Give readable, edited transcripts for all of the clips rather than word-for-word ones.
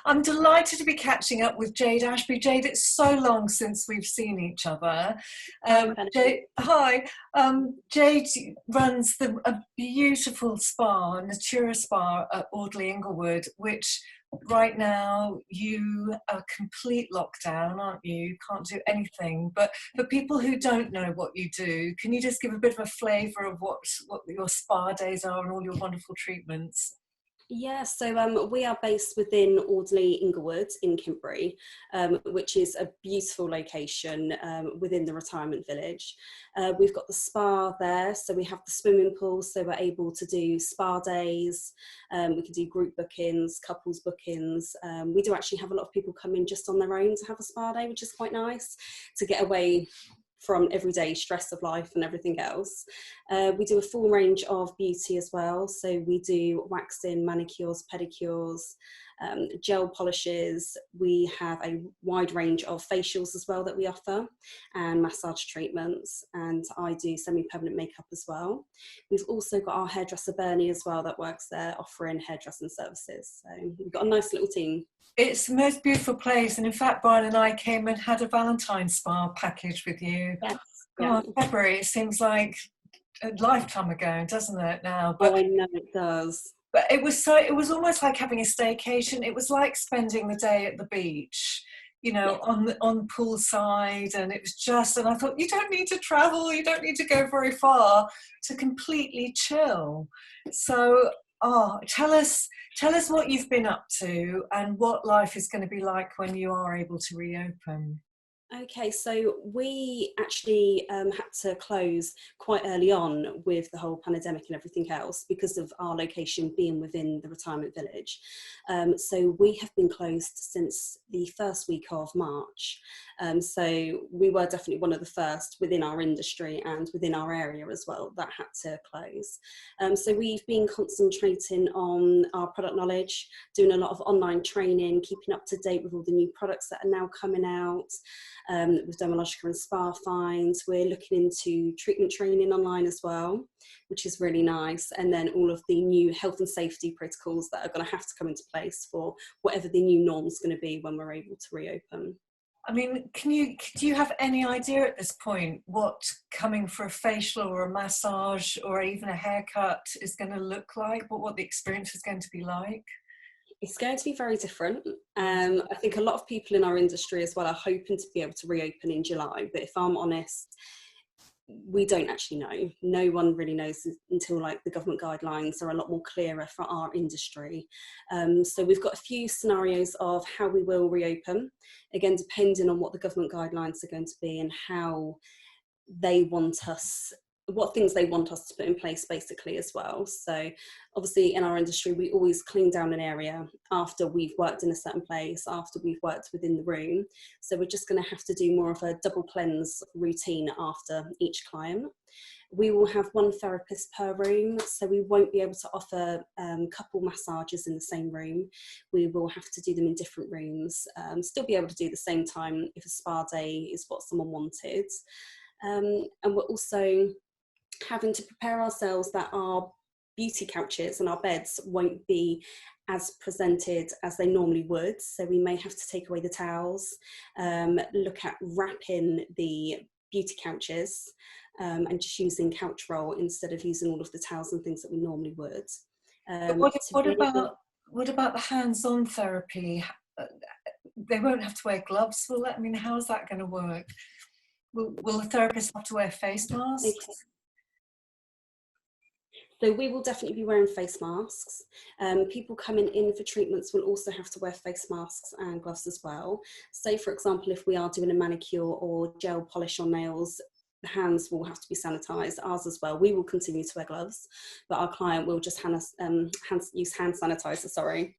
I'm delighted to be catching up with Jade Ashby. Jade, it's so long since we've seen each other. Hi, Penny. Jade, hi. Jade runs a beautiful spa, Natura Spa at Audley Inglewood, which right now you are complete lockdown, aren't you? You can't do anything. But for people who don't know what you do, can you just give a bit of a flavour of what your spa days are and all your wonderful treatments? Yeah, so we are based within Audley Inglewood in Kinbury, which is a beautiful location within the retirement village. We've got the spa there, so we have the swimming pool, so we're able to do spa days. We can do group bookings, couples bookings. We do actually have a lot of people come in just on their own to have a spa day, which is quite nice to get away from everyday stress of life and everything else. We do a full range of beauty as well. So we do waxing, manicures, pedicures, gel polishes. We have a wide range of facials as well that we offer, and massage treatments. And I do semi-permanent makeup as well. We've also got our hairdresser Bernie as well that works there offering hairdressing services. So we've got a nice little team. It's the most beautiful place, and in fact Brian and I came and had a Valentine's spa package with you. Yes. God, February, it seems like a lifetime ago, doesn't it now? Oh, I know it does. But it was almost like having a staycation. It was like spending the day at the beach, you know, on poolside, and it was just, and I thought, you don't need to travel, you don't need to go very far to completely chill. So tell us what you've been up to and what life is going to be like when you are able to reopen. Okay, so we actually had to close quite early on with the whole pandemic and everything else because of our location being within the retirement village. So we have been closed since the first week of March. So we were definitely one of the first within our industry and within our area as well that had to close. So we've been concentrating on our product knowledge, doing a lot of online training, keeping up to date with all the new products that are now coming out. With Dermalogica and Spa Finds. We're looking into treatment training online as well, which is really nice. And then all of the new health and safety protocols that are going to have to come into place for whatever the new norm is going to be when we're able to reopen. I mean, do you have any idea at this point what coming for a facial or a massage or even a haircut is going to look like? What the experience is going to be like? It's going to be very different. I think a lot of people in our industry as well are hoping to be able to reopen in July, but if I'm honest, we don't actually know. No one really knows until like the government guidelines are a lot more clearer for our industry. So we've got a few scenarios of how we will reopen, again, depending on what the government guidelines are going to be and how they want us, what things they want us to put in place basically as well. So obviously in our industry, we always clean down an area after we've worked in a certain place, after we've worked within the room. So we're just going to have to do more of a double cleanse routine after each client. We will have one therapist per room, so we won't be able to offer couple massages in the same room. We will have to do them in different rooms, still be able to do the same time if a spa day is what someone wanted. And we're also having to prepare ourselves that our beauty couches and our beds won't be as presented as they normally would. So we may have to take away the towels, look at wrapping the beauty couches and just using couch roll instead of using all of the towels and things that we normally would. But what about the hands-on therapy? They won't have to wear gloves, will they? I mean, how's that going to work? Will the therapist have to wear face masks? Okay. So we will definitely be wearing face masks. People coming in for treatments will also have to wear face masks and gloves as well. Say, for example, if we are doing a manicure or gel polish on nails, the hands will have to be sanitised, ours as well. We will continue to wear gloves, but our client will just use hand sanitizer,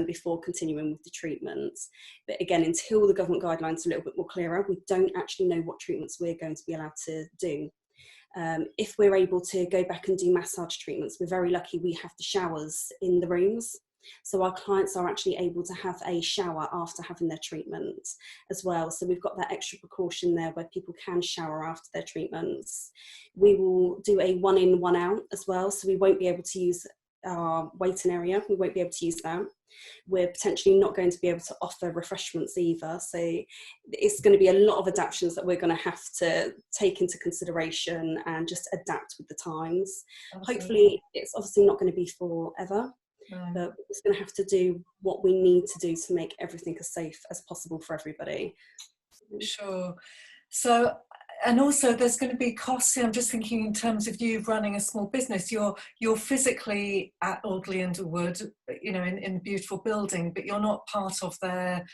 before continuing with the treatments. But again, until the government guidelines are a little bit more clearer, we don't actually know what treatments we're going to be allowed to do. If we're able to go back and do massage treatments, we're very lucky we have the showers in the rooms. So our clients are actually able to have a shower after having their treatment as well. So we've got that extra precaution there where people can shower after their treatments. We will do a 1 in, 1 out as well. So we won't be able to use our waiting area. We won't be able to use that. We're potentially not going to be able to offer refreshments either. So it's going to be a lot of adaptations that we're going to have to take into consideration and just adapt with the times. Absolutely. Hopefully it's obviously not going to be forever, No. but we're just going to have to do what we need to do to make everything as safe as possible for everybody. Sure. So, and also there's going to be costs. I'm just thinking in terms of you running a small business. You're physically at Audley Underwood, you know, in the beautiful building, but you're not part of their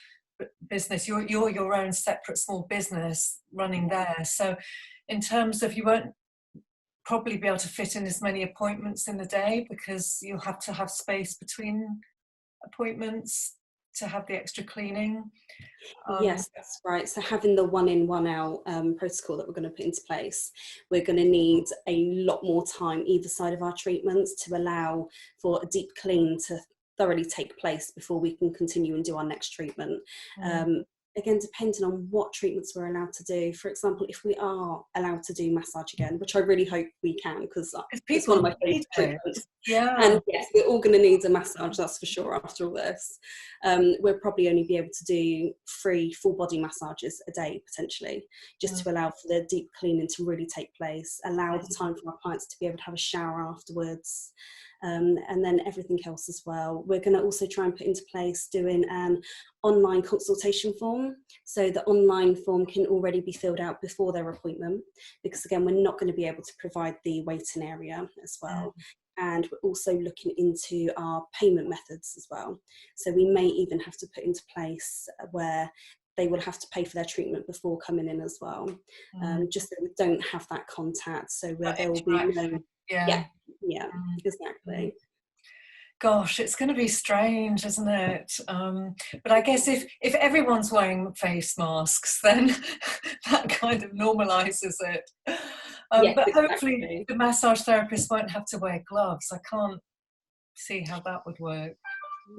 business. You're your own separate small business running there. So, in terms of, you won't probably be able to fit in as many appointments in the day because you'll have to have space between appointments to have the extra cleaning. Yes, that's right. So having the 1 in, 1 out protocol that we're going to put into place, we're going to need a lot more time either side of our treatments to allow for a deep clean to thoroughly take place before we can continue and do our next treatment. Again, depending on what treatments we're allowed to do. For example, if we are allowed to do massage again, which I really hope we can, because it's one of my favourite treatments. Yeah. And yes, we're all going to need a massage, that's for sure, after all this. We'll probably only be able to do 3 full body massages a day, potentially, just to allow for the deep cleaning to really take place, allow the time for our clients to be able to have a shower afterwards. And then everything else as well. We're going to also try and put into place doing an online consultation form. So the online form can already be filled out before their appointment, because again, we're not going to be able to provide the waiting area as well. And we're also looking into our payment methods as well. So we may even have to put into place where they will have to pay for their treatment before coming in as well, just so we don't have that contact. So where there will be no, exactly. Gosh, it's going to be strange, isn't it? But I guess if everyone's wearing face masks, then that kind of normalises it. But hopefully the massage therapist won't have to wear gloves. I can't see how that would work.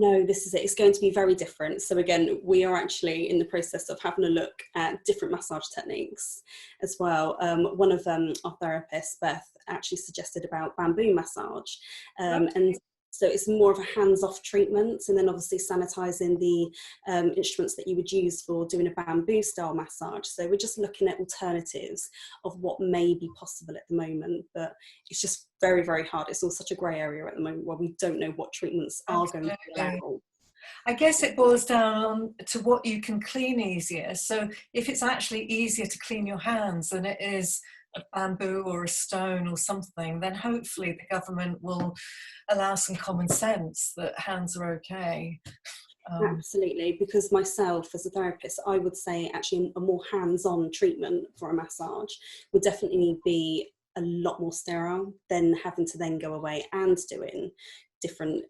No, this is it. It's going to be very different. So again, we are actually in the process of having a look at different massage techniques as well. One of our therapists, Beth, actually suggested about bamboo massage. And so it's more of a hands-off treatment, and then obviously sanitising the instruments that you would use for doing a bamboo style massage. So we're just looking at alternatives of what may be possible at the moment, but it's just very, very hard. It's all such a grey area at the moment where we don't know what treatments are going to be allowed. I guess it boils down to what you can clean easier. So if it's actually easier to clean your hands than it is a bamboo or a stone or something, then hopefully the government will allow some common sense that hands are okay. Absolutely, because myself as a therapist, I would say actually a more hands-on treatment for a massage would definitely be a lot more sterile than having to then go away and doing different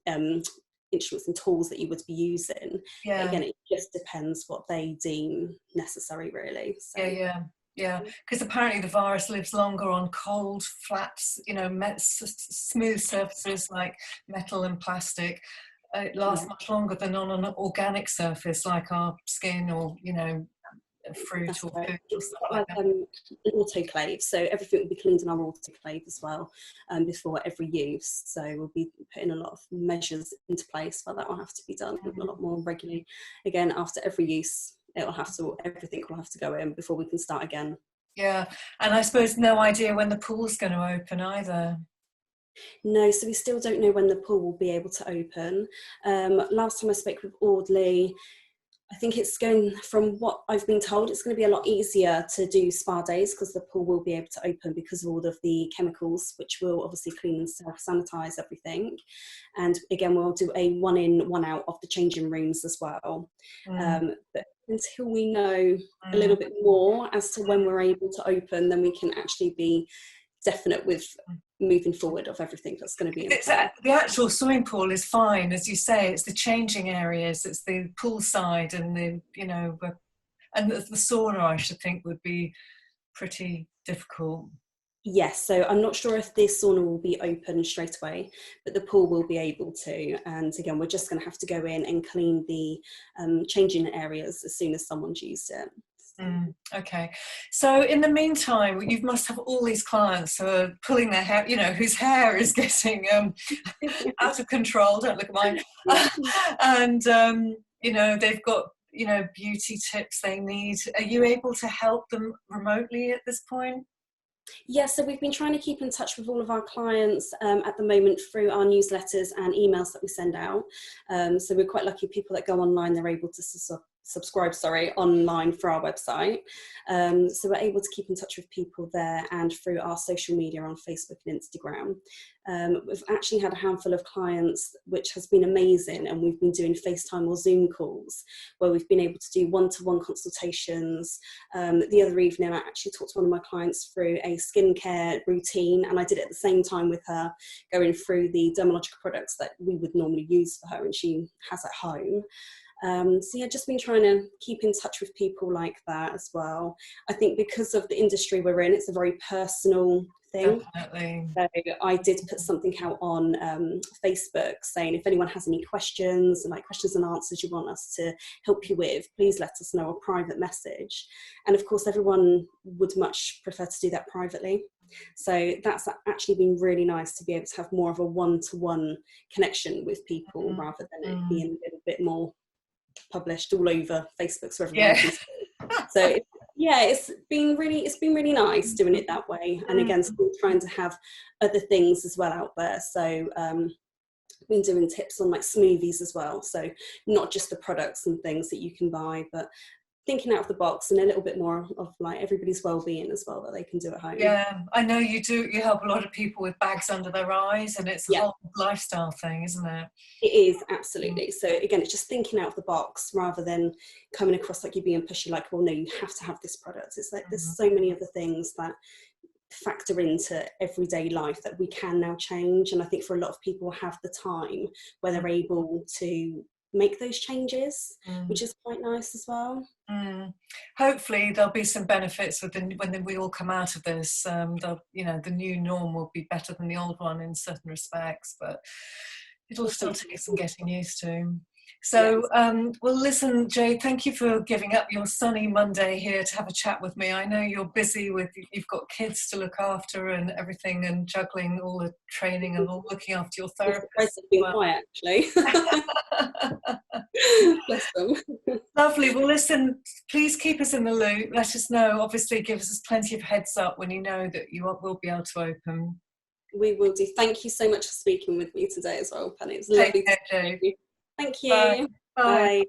instruments and tools that you would be using. But again, it just depends what they deem necessary, really. So. Yeah, because apparently the virus lives longer on cold, flat, you know, smooth surfaces like metal and plastic. It lasts much longer than on an organic surface like our skin or, you know, fruit or food or stuff like that. An autoclave, so everything will be cleaned in our autoclave as well before every use. So we'll be putting a lot of measures into place, but that will have to be done a lot more regularly. Again, after every use, everything will have to go in before we can start again. Yeah, and I suppose no idea when the pool's going to open either. No, so we still don't know when the pool will be able to open. Last time I spoke with Audley, I think it's going, from what I've been told, it's going to be a lot easier to do spa days because the pool will be able to open because of all of the chemicals, which will obviously clean and sanitize everything. And again, we'll do a 1 in, 1 out of the changing rooms as well. But until we know a little bit more as to when we're able to open, then we can actually be definite with moving forward of everything that's going to be in place. The actual swimming pool is fine, as you say. It's the changing areas, it's the pool side and the, you know, and the sauna, I should think, would be pretty difficult. Yes, so I'm not sure if this sauna will be open straight away, but the pool will be able to. And again, we're just going to have to go in and clean the changing areas as soon as someone's used it. Okay. So in the meantime, you must have all these clients who are pulling their hair, whose hair is getting out of control. Don't look at mine. And, they've got, beauty tips they need. Are you able to help them remotely at this point? Yeah, so we've been trying to keep in touch with all of our clients at the moment through our newsletters and emails that we send out. So we're quite lucky, people that go online, they're able to subscribe online for our website. So we're able to keep in touch with people there and through our social media on Facebook and Instagram. We've actually had a handful of clients, which has been amazing, and we've been doing FaceTime or Zoom calls where we've been able to do one-to-one consultations. The other evening I actually talked to one of my clients through a skincare routine, and I did it at the same time with her, going through the dermatological products that we would normally use for her and she has at home. So yeah, just been trying to keep in touch with people like that as well. I think because of the industry we're in, it's a very personal thing. Definitely. So I did put something out on Facebook saying, if anyone has any questions and questions and answers you want us to help you with, please let us know, a private message. And of course, everyone would much prefer to do that privately. So that's actually been really nice to be able to have more of a one-to-one connection with people rather than it being a little bit more published all over Facebook so everyone can see. So yeah, it's been really nice doing it that way, and again still trying to have other things as well out there. So been doing tips on smoothies as well, so not just the products and things that you can buy, but thinking out of the box and a little bit more of everybody's well-being as well that they can do at home. Yeah, I know you do. You help a lot of people with bags under their eyes, and it's a whole lifestyle thing, isn't it? It is, absolutely. So again, it's just thinking out of the box rather than coming across you're being pushy, well, no, you have to have this product. It's there's so many other things that factor into everyday life that we can now change, and I think for a lot of people have the time where they're able to make those changes, which is quite nice as well. Hopefully there'll be some benefits when we all come out of this. The new norm will be better than the old one in certain respects, but it'll still take some getting used to. So, well, listen, Jade, thank you for giving up your sunny Monday here to have a chat with me. I know you're busy you've got kids to look after and everything, and juggling all the training and all looking after your therapist. It's been quiet, actually. Bless them. Lovely. Well, listen, please keep us in the loop. Let us know. Obviously, give us plenty of heads up when you know that you will be able to open. We will do. Thank you so much for speaking with me today as well, Penny. It's lovely to see you. Thank you. Bye. Bye. Bye.